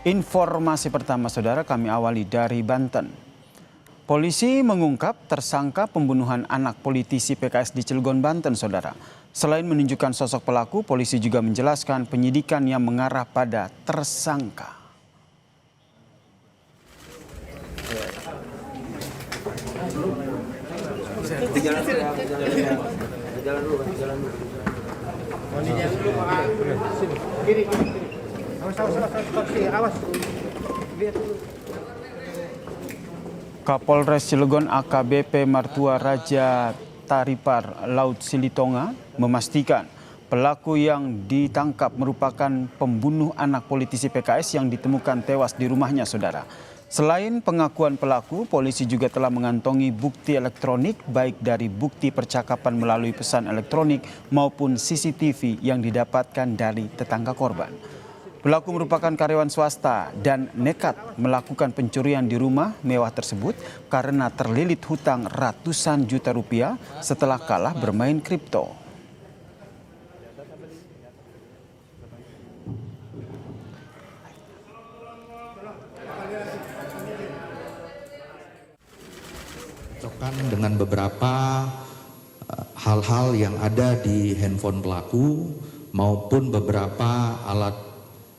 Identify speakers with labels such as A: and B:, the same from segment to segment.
A: Informasi pertama saudara kami awali dari Banten. Polisi mengungkap tersangka pembunuhan anak politisi PKS di Cilegon, Banten saudara. Selain menunjukkan sosok pelaku, polisi juga menjelaskan penyidikan yang mengarah pada tersangka. Kapolres Cilegon AKBP Martua Raja Taripar Laut Silitonga memastikan pelaku yang ditangkap merupakan pembunuh anak politisi PKS yang ditemukan tewas di rumahnya saudara. Selain pengakuan pelaku, polisi juga telah mengantongi bukti elektronik baik dari bukti percakapan melalui pesan elektronik maupun CCTV yang didapatkan dari tetangga korban. Pelaku merupakan karyawan swasta dan nekat melakukan pencurian di rumah mewah tersebut karena terlilit hutang ratusan juta rupiah setelah kalah bermain kripto.
B: Dengan beberapa hal-hal yang ada di handphone pelaku maupun beberapa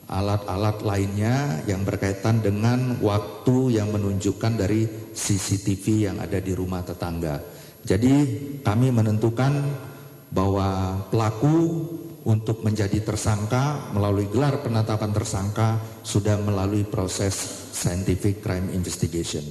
B: alat-alat lainnya yang berkaitan dengan waktu yang menunjukkan dari CCTV yang ada di rumah tetangga. Jadi kami menentukan bahwa pelaku untuk menjadi tersangka melalui gelar penetapan tersangka sudah melalui proses scientific crime investigation.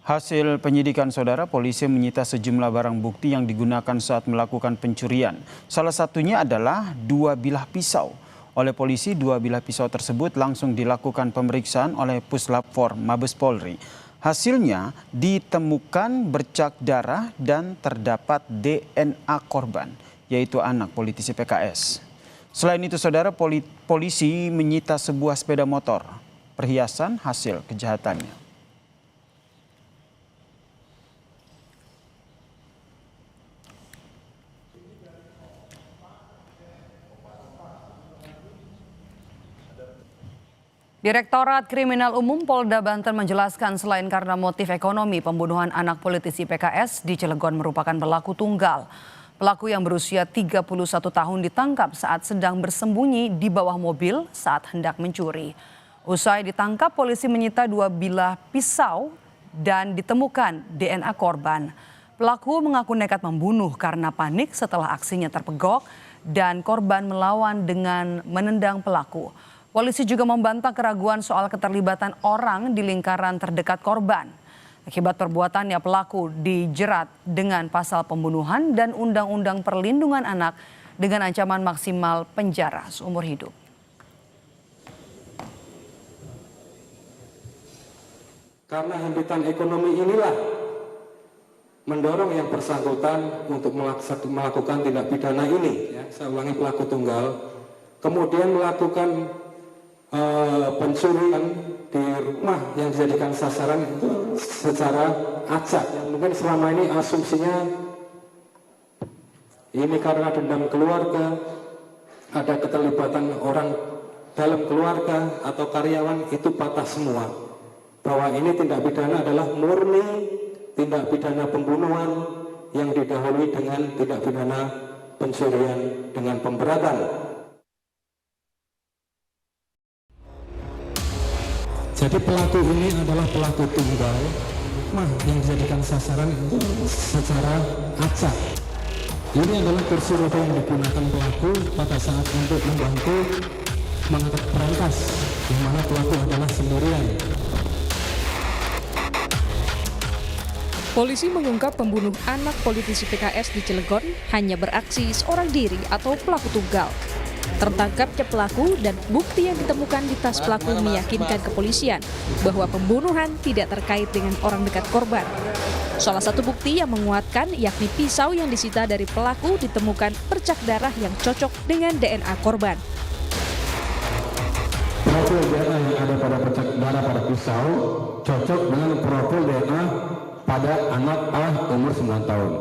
A: Hasil penyidikan saudara, polisi menyita sejumlah barang bukti yang digunakan saat melakukan pencurian. Salah satunya adalah 2 bilah pisau. Oleh polisi, 2 bilah pisau tersebut langsung dilakukan pemeriksaan oleh Puslap 4 Mabes Polri. Hasilnya ditemukan bercak darah dan terdapat DNA korban, yaitu anak politisi PKS. Selain itu saudara, polisi menyita sebuah sepeda motor, perhiasan hasil kejahatannya.
C: Direktorat Kriminal Umum Polda Banten menjelaskan selain karena motif ekonomi, pembunuhan anak politisi PKS di Cilegon merupakan pelaku tunggal. Pelaku yang berusia 31 tahun ditangkap saat sedang bersembunyi di bawah mobil saat hendak mencuri. Usai ditangkap, polisi menyita 2 bilah pisau dan ditemukan DNA korban. Pelaku mengaku nekat membunuh karena panik setelah aksinya terpegok dan korban melawan dengan menendang pelaku. Polisi juga membantah keraguan soal keterlibatan orang di lingkaran terdekat korban. Akibat perbuatannya, pelaku dijerat dengan pasal pembunuhan dan Undang-Undang Perlindungan Anak dengan ancaman maksimal penjara seumur hidup.
D: Karena himpitan ekonomi inilah mendorong yang bersangkutan untuk melakukan tindak pidana ini. Saya ulangi, pelaku tunggal, kemudian melakukan pencurian di rumah yang dijadikan sasaran itu secara acak. Yang mungkin selama ini asumsinya ini karena dendam keluarga, ada keterlibatan orang dalam keluarga atau karyawan, itu patah semua. Bahwa ini tindak pidana adalah murni tindak pidana pembunuhan yang didahului dengan tindak pidana pencurian dengan pemberatan. Jadi pelaku ini adalah pelaku tunggal yang dijadikan sasaran itu secara acak. Ini adalah kursi roda yang digunakan pelaku pada saat untuk membantu mengangkat perangkas, di mana pelaku adalah sendirian.
E: Polisi mengungkap pembunuh anak politisi PKS di Cilegon hanya beraksi seorang diri atau pelaku tunggal. Tertangkapnya pelaku dan bukti yang ditemukan di tas pelaku meyakinkan kepolisian bahwa pembunuhan tidak terkait dengan orang dekat korban. Salah satu bukti yang menguatkan yakni pisau yang disita dari pelaku ditemukan bercak darah yang cocok dengan DNA korban.
D: Profil DNA yang ada pada bercak darah pada pisau cocok dengan profil DNA pada anak A umur 9 tahun.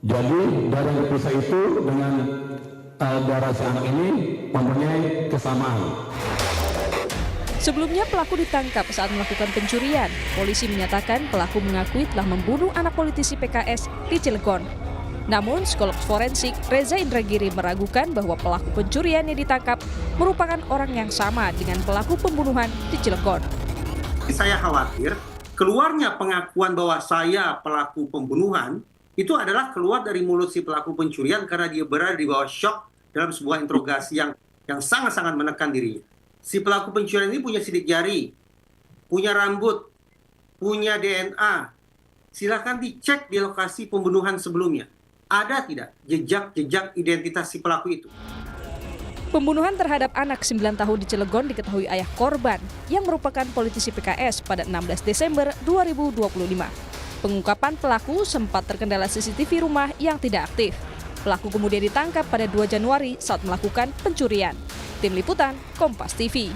D: Jadi dari yang diperiksa itu dengan
F: saudara si anak ini mempunyai kesamaan.
E: Sebelumnya pelaku ditangkap saat melakukan pencurian. Polisi menyatakan pelaku mengakui telah membunuh anak politisi PKS di Cilegon. Namun psikolog forensik Reza Indragiri meragukan bahwa pelaku pencurian yang ditangkap merupakan orang yang sama dengan pelaku pembunuhan di Cilegon.
G: Saya khawatir keluarnya pengakuan bahwa saya pelaku pembunuhan itu adalah keluar dari mulut si pelaku pencurian karena dia berada di bawah shock dalam sebuah interogasi yang sangat-sangat menekan dirinya. Si pelaku pencurian ini punya sidik jari, punya rambut, punya DNA. Silakan dicek di lokasi pembunuhan sebelumnya. Ada tidak jejak-jejak identitas si pelaku itu?
E: Pembunuhan terhadap anak 9 tahun di Cilegon diketahui ayah korban yang merupakan politisi PKS pada 16 Desember 2025. Pengungkapan pelaku sempat terkendala CCTV rumah yang tidak aktif. Pelaku kemudian ditangkap pada 2 Januari saat melakukan pencurian. Tim Liputan, Kompas TV.